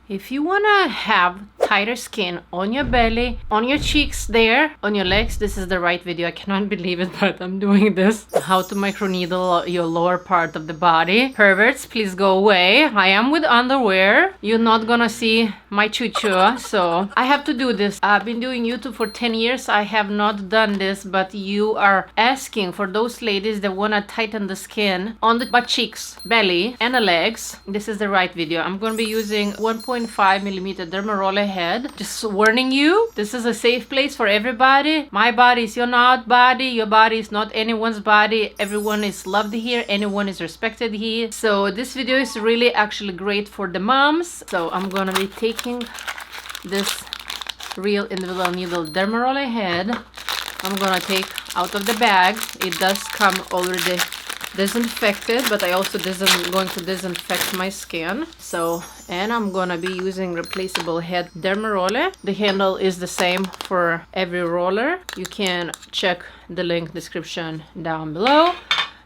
If you want to have tighter skin on your belly, on your cheeks there, on your legs, this is the right video. I cannot believe it, but I'm doing this. How to microneedle your lower part of the body. Perverts, please go away. I am with underwear. You're not gonna see my choo-choo, so I have to do this. I've been doing YouTube for 10 years. I have not done this, but you are asking for those ladies that want to tighten the skin on the butt cheeks, belly, and the legs. This is the right video. I'm gonna be using 1.5 millimeter Dermaroller head. Just warning you, this is a safe place for everybody. My body is your not body. Your body is not anyone's body. Everyone is loved here. Anyone is respected here. So this video is really actually great for the moms. So I'm gonna be taking this real individual needle Dermaroller head. I'm gonna take out of the bag. It does come already disinfected, but I also going to disinfect my skin. So, and I'm gonna be using replaceable head Dermaroller. The handle is the same for every roller. You can check the link description down below,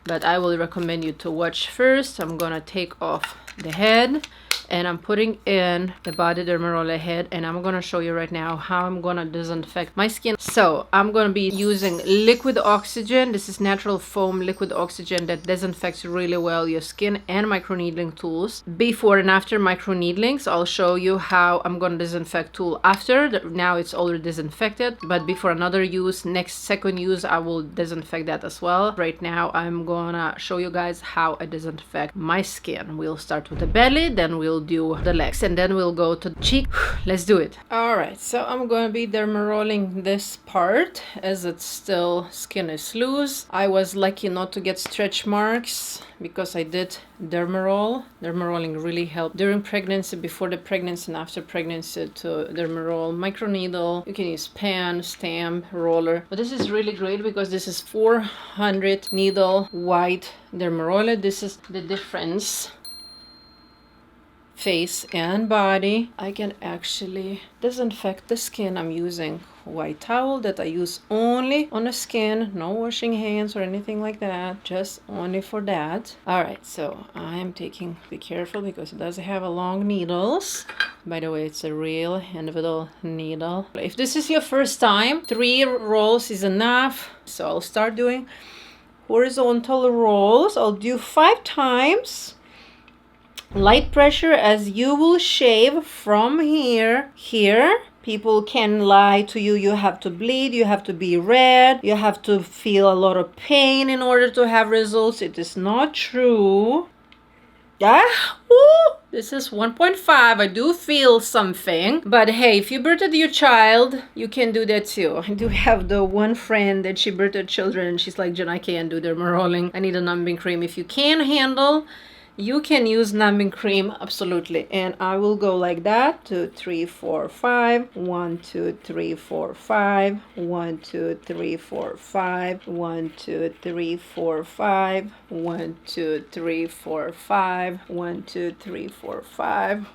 but I will recommend you to watch first. I'm gonna take off the head and I'm putting in the body Dermaroller head, and I'm gonna show you right now how I'm gonna disinfect my skin. So I'm gonna be using liquid oxygen. This is natural foam liquid oxygen that disinfects really well your skin, and microneedling tools. Before and after microneedling, so I'll show you how I'm gonna disinfect tool after. Now it's already disinfected, but before another use, second use, I will disinfect that as well. Right now I'm gonna show you guys how I disinfect my skin. We'll start with the belly, then we'll do the legs, and then we'll go to the cheek. Let's do it. All right, so I'm gonna be dermarolling this part as it's still skin is loose. I was lucky not to get stretch marks because I did dermaroll. Dermarolling really helped during pregnancy, before the pregnancy, and after pregnancy to dermaroll. Microneedle, you can use pen, stamp, roller, but this is really great because this is 400 needle white dermaroller. This is the difference, face and body. I can actually disinfect the skin. I'm using white towel that I use only on the skin, no washing hands or anything like that, just only for that. All right, so I'm taking, be careful because it does have a long needles. By the way, it's a real individual needle. If this is your first time, 3 rolls is enough. So I'll start doing horizontal rolls. I'll do 5 times. Light pressure as you will shave from here. People can lie to you. You have to bleed, you have to be red, you have to feel a lot of pain in order to have results. It is not true. This is 1.5. I do feel something, but hey, if you birthed your child, you can do that too. I do have the one friend that she birthed children and she's like, Jen, I can't do dermarolling. I need a numbing cream. If you can handle, you can use numbing cream, absolutely. And I will go like that, 2, 3, 4, 5, 1, 2, 3, 4, 5, 1, 2, 3, 4, 5, 1, 2, 3, 4, 5, 1, 2, 3, 4, 5, 1, 2, 3, 4, 5.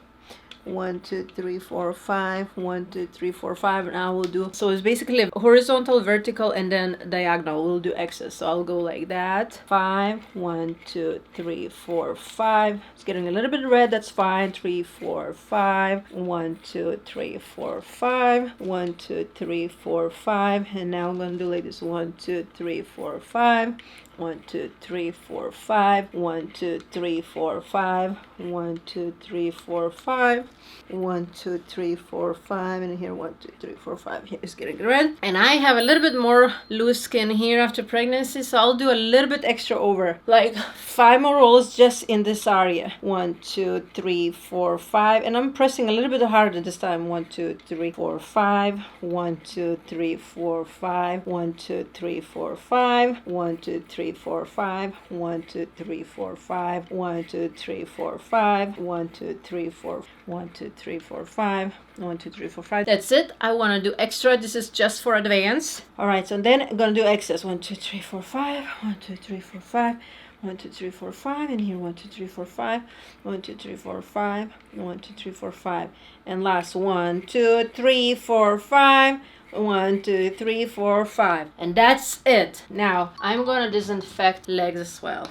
1, 2, 3, 4, 5, 1, 2, 3, 4, 5, and I will do, so it's basically horizontal, vertical, and then diagonal. We'll do X's, so I'll go like that. 5, 1, 2, 3, 4, 5. It's getting a little bit red, that's fine. 3, 4, 5, 1, 2, 3, 4, 5, 1, 2, 3, 4, 5, and now I'm gonna do like this. 1, 2, 3, 4, 5. 1, 2, 3, 4, 5. 1, 2, 3, 4, 5. 1, 2, 3, 4, 5. 1, 2, 3, 4, 5, and here 1, 2, 3, 4, 5. Here is getting red, and I have a little bit more loose skin here after pregnancy, so I'll do a little bit extra over, like 5 more rolls just in this area. 1, 2, 3, 4, 5, and I'm pressing a little bit harder this time. 1, 2, 3, 4, 5. 1, 2, 3, 4, 5. 1, 2, 3, 4, 5. 1, 2, 3, 4, 5. 1, 2, 3, 4, 5. 1, 2, 3, 4, 5. 1, 2, 3, 4, 1, 2, 3, 4, 5. 1, 2, 3, 4, 5. That's it. I want to do extra. This is just for advance. All right, so then I'm gonna do excess. 1, 2, 3, 4, 5. 1, 2, 3, 4, 5. 1, 2, 3, 4, 5, and here 1, 2, 3, 4, 5. 1, 2, 3, 4, 5. 1, 2, 3, 4, 5. And last 1, 2, 3, 4, 5. 1, 2, 3, 4, 5. And that's it. Now I'm gonna disinfect legs as well.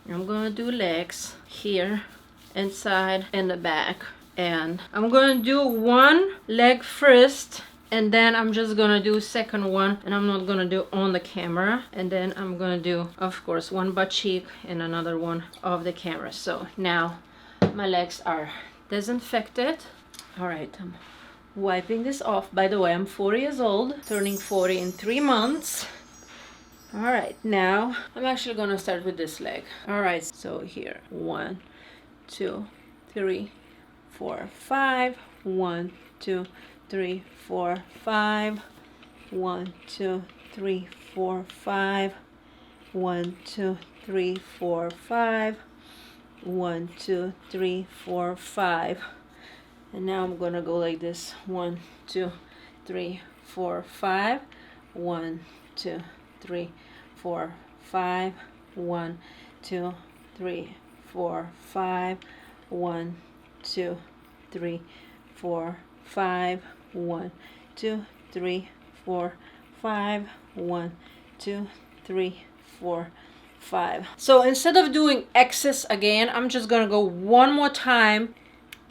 I'm gonna do legs here, inside, and the back. And I'm gonna do one leg first, and then I'm just gonna do second one, and I'm not gonna do on the camera. And then I'm gonna do, of course, one butt cheek and another one off the camera. So now my legs are disinfected. All right, I'm wiping this off. By the way, I'm 40 years old, turning 40 in 3 months. All right, now I'm actually gonna start with this leg. All right, so here, 1, 2, 3, 4, 5. 1, 2, 3, 4, 5. 1, 2, 3, 4, 5. 1, 2, 3, 4, 5. 1, 2, 3, 4, 5. And now I'm gonna go like this. 1, 2, 3, 4, 5. 1, 2, 3, 4, 5. 1, 2, 3, 4, 5. 1, 2, 3, 4, 5. 1, 2, 3, 4, 5. 1, 2, 3, 4, 5. So instead of doing X's again, I'm just gonna go one more time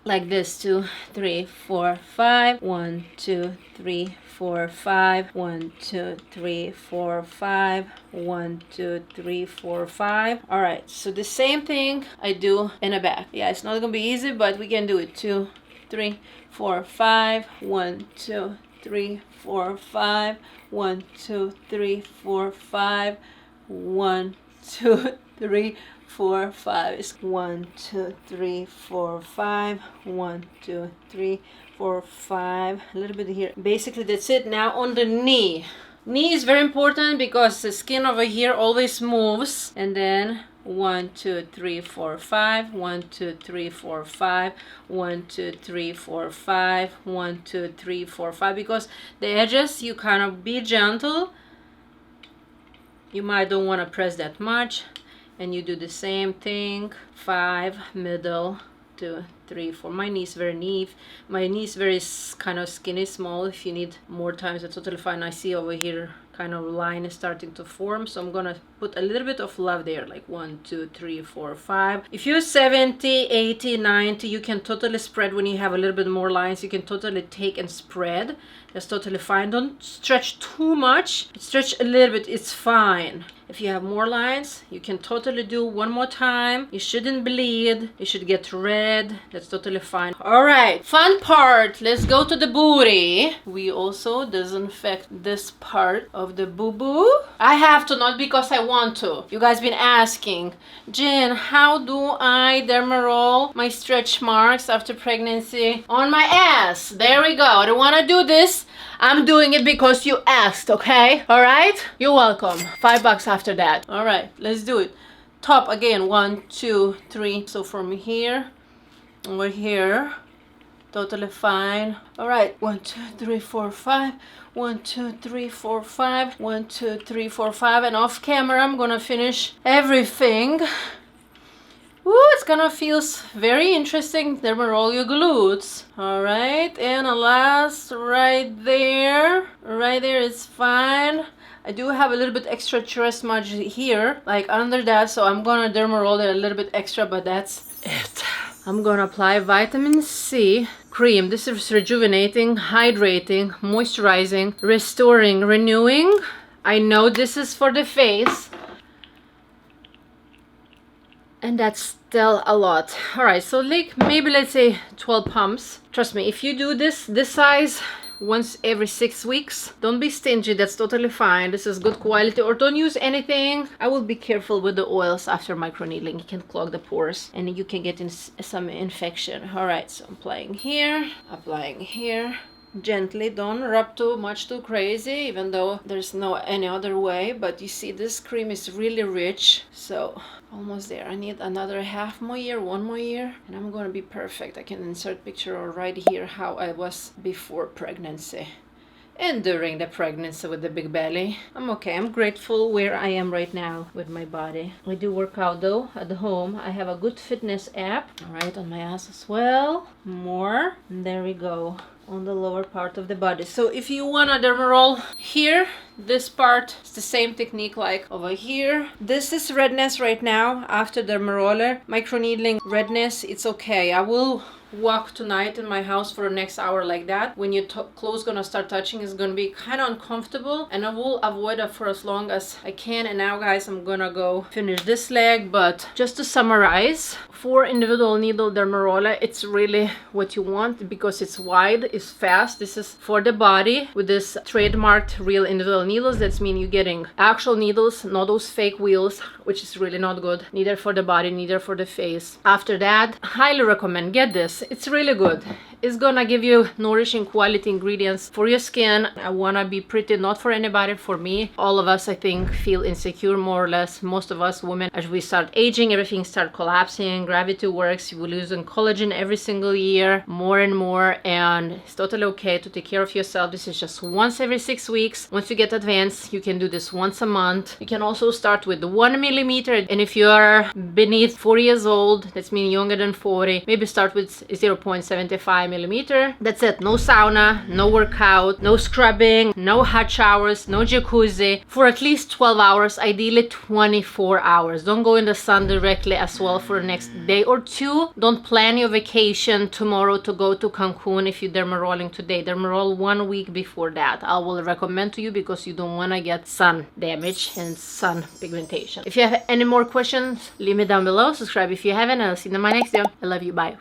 like this. 2, 3, 4, 5. 1, 2, 3, 4, 5. 1, 2, 3, 4, 5. 1, 2, 3, 4, 5. All right, so the same thing I do in the back. Yeah, it's not gonna be easy, but we can do it. 2, 3, 4, 5. 1, 2, 3, 4, 5. 1, 2, 3, 4, 5. 1, 2, 3, 4, 5. It's 1, 2, 3, 4, 5. 1, 2, 3, 4, 5. A little bit here. Basically, that's it. Now on the knee. Knee is very important because the skin over here always moves. And then 1, 2, 3, 4, 5. 1, 2, 3, 4, 5. 1, 2, 3, 4, 5. 1, 2, 3, 4, 5. Because the edges, you kind of be gentle. You might don't want to press that much. And you do the same thing. 5, middle, 2, 3, 4. My knee is very kind of skinny, small. If you need more times, that's totally fine. I see over here kind of line is starting to form, so I'm gonna put a little bit of love there, like 1, 2, 3, 4, 5. If you're 70, 80, 90, you can totally spread. When you have a little bit more lines, you can totally take and spread. That's totally fine. Don't stretch too much. Stretch a little bit, it's fine. If you have more lines, you can totally do one more time. You shouldn't bleed. You should get red. That's totally fine. All right, fun part. Let's go to the booty. We also disinfect this part of the boo-boo. I have to, not because I want to. You guys been asking, Jen, how do I dermaroll my stretch marks after pregnancy on my ass? There we go. I don't want to do this. I'm doing it because you asked, okay? All right? You're welcome. $5 after that. All right, let's do it. Top again, 1, 2, 3. So from here, over here, totally fine. All right, 1, 2, 3, 4, 5. 1, 2, 3, 4, 5. 1, 2, 3, 4, 5. And off camera, I'm gonna finish everything. Ooh, it's gonna feel very interesting. Dermaroll your glutes. All right, and a last right there. Right there is fine. I do have a little bit extra chest smudge here, like under that, so I'm gonna dermaroll it a little bit extra, but that's it. I'm gonna apply vitamin C cream. This is rejuvenating, hydrating, moisturizing, restoring, renewing. I know this is for the face, and that's still a lot. All right, so like maybe let's say 12 pumps. Trust me, if you do this size once every 6 weeks, don't be stingy. That's totally fine. This is good quality. Or don't use anything. I will be careful with the oils after microneedling. You can clog the pores and you can get in some infection. All right, so I'm applying here. Gently, don't rub too much, too crazy, even though there's no any other way. But you see, this cream is really rich, so almost there. I need another half more year, 1 more year, and I'm gonna be perfect. I can insert picture right here how I was before pregnancy and during the pregnancy with the big belly. I'm okay. I'm grateful where I am right now with my body. I do work out though at home. I have a good fitness app. All right, on my ass as well. More. And there we go. on the lower part of the body. So if you want to dermaroll here, this part is the same technique like over here. This is redness right now after dermaroller. Microneedling redness, it's okay. I will walk tonight in my house for the next hour like that. When your clothes gonna start touching, it's gonna be kind of uncomfortable, and I will avoid it for as long as I can. And now guys, I'm gonna go finish this leg. But just to summarize, for individual needle dermaroller, it's really what you want because it's wide, it's fast. This is for the body with this trademarked real individual needles. That's mean you're getting actual needles, not those fake wheels, which is really not good, neither for the body, neither for the face. After that, highly recommend, get this. It's really good. It's gonna give you nourishing quality ingredients for your skin. I wanna be pretty, not for anybody, for me. All of us, I think, feel insecure more or less. Most of us women, as we start aging, everything start collapsing, gravity works, we're losing collagen every single year, more and more, and it's totally okay to take care of yourself. This is just once every 6 weeks. Once you get advanced, you can do this once a month. You can also start with 1 millimeter, and if you are beneath 40 years old, that's mean younger than 40, maybe start with 0.75 millimeter. That's it. No sauna, no workout, no scrubbing, no hot showers, no jacuzzi for at least 12 hours, ideally 24 hours. Don't go in the sun directly as well for the next day or two. Don't plan your vacation tomorrow to go to Cancun if you're dermarolling today. Dermaroll 1 week before that. I will recommend to you because you don't want to get sun damage and sun pigmentation. If you have any more questions, leave me down below. Subscribe if you haven't, and I'll see you in my next video. I love you. Bye.